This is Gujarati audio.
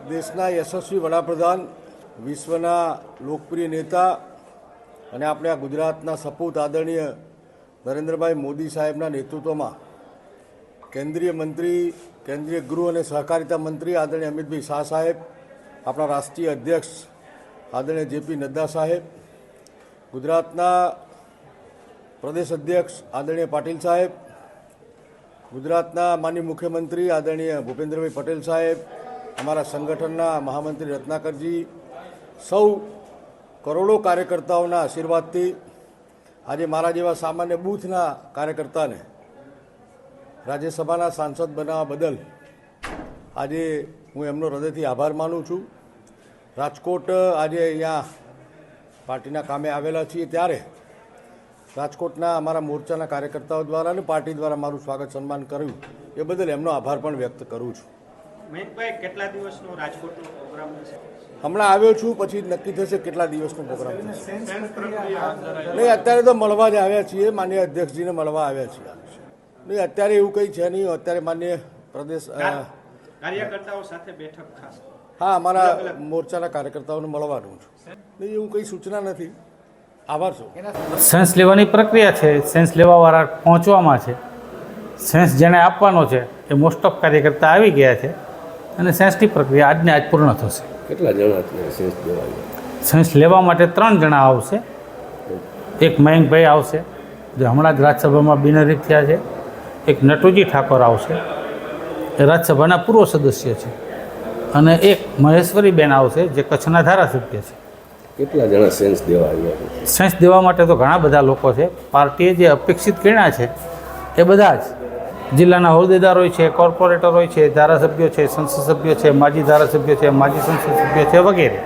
દેશના યશસ્વી વડાપ્રધાન, વિશ્વના લોકપ્રિય નેતા અને આપણે આ ગુજરાતના સપૂત આદરણીય નરેન્દ્રભાઈ મોદી સાહેબના નેતૃત્વમાં કેન્દ્રીય મંત્રી, કેન્દ્રીય ગૃહ અને સહકારિતા મંત્રી આદરણીય અમિતભાઈ શાહ સાહેબ, આપણા રાષ્ટ્રીય અધ્યક્ષ આદરણીય જેપી નડ્ડા સાહેબ, ગુજરાતના પ્રદેશ અધ્યક્ષ આદરણીય પાટીલ સાહેબ, ગુજરાતના માનનીય મુખ્યમંત્રી આદરણીય ભૂપેન્દ્રભાઈ પટેલ સાહેબ, અમારા સંગઠનના મહામંત્રી રત્નાકરજી, સૌ કરોડો કાર્યકર્તાઓના આશીર્વાદથી આજે મારા જેવા સામાન્ય બૂથના કાર્યકર્તાને રાજ્યસભાના સાંસદ બનાવવા બદલ આજે હું એમનો હૃદયથી આભાર માનું છું. રાજકોટ આજે અહીંયા પાર્ટીના કામે આવેલા છીએ ત્યારે રાજકોટના અમારા મોરચાના કાર્યકર્તાઓ દ્વારા અને પાર્ટી દ્વારા મારું સ્વાગત સન્માન કર્યું એ બદલ એમનો આભાર પણ વ્યક્ત કરું છું. મહેકભાઈ, કેટલા દિવસનો રાજકોટનો પ્રોગ્રામ છે? હમણાં આવ્યો છું, પછી નક્કી થશે કેટલા દિવસનો પ્રોગ્રામ થશે. નહીં, અત્યારે તો મળવા જ આવ્યા છીએ, માનનીય અધ્યક્ષજીને મળવા આવ્યા છીએ. નહીં, અત્યારે એવું કંઈ છે નહીં. અત્યારે માનનીય પ્રદેશ કાર્યકર્તાઓ સાથે બેઠક ખાસ? હા, અમારા મોરચાના કાર્યકર્તાઓને મળવાનું છું. નહીં, એવું કંઈ સૂચના નથી. આભાર છું. સેન્સ લેવાની પ્રક્રિયા છે, સેન્સ લેવાવાળા પહોંચવામાં છે. સેન્સ જેણે આપવાનો છે એ મોસ્ટ ઓફ કાર્યકર્તા આવી ગયા છે અને સેન્સની પ્રક્રિયા આજને આજ પૂર્ણ થશે. કેટલા જણા સેન્સ દેવા? સેન્સ લેવા માટે 3 જણા આવશે. એક મયંકભાઈ આવશે, જે હમણાં જ રાજ્યસભામાં બિનહરીફ થયા છે. એક નટુજી ઠાકોર આવશે, એ રાજ્યસભાના પૂર્વ સદસ્ય છે. અને એક મહેશ્વરીબેન આવશે, જે કચ્છના ધારાસભ્ય છે. કેટલા જણા સેન્સ દેવા આવ્યા? સેન્સ દેવા માટે તો ઘણા બધા લોકો છે. પાર્ટીએ જે અપેક્ષિત ગણ્યા છે એ બધા જ જિલ્લાના હોદ્દેદારો છે, કોર્પોરેટરો છે, ધારાસભ્યો છે, સંસદ સભ્યો છે, માજી ધારાસભ્યો છે, માજી સંસદ સભ્યો છે વગેરે.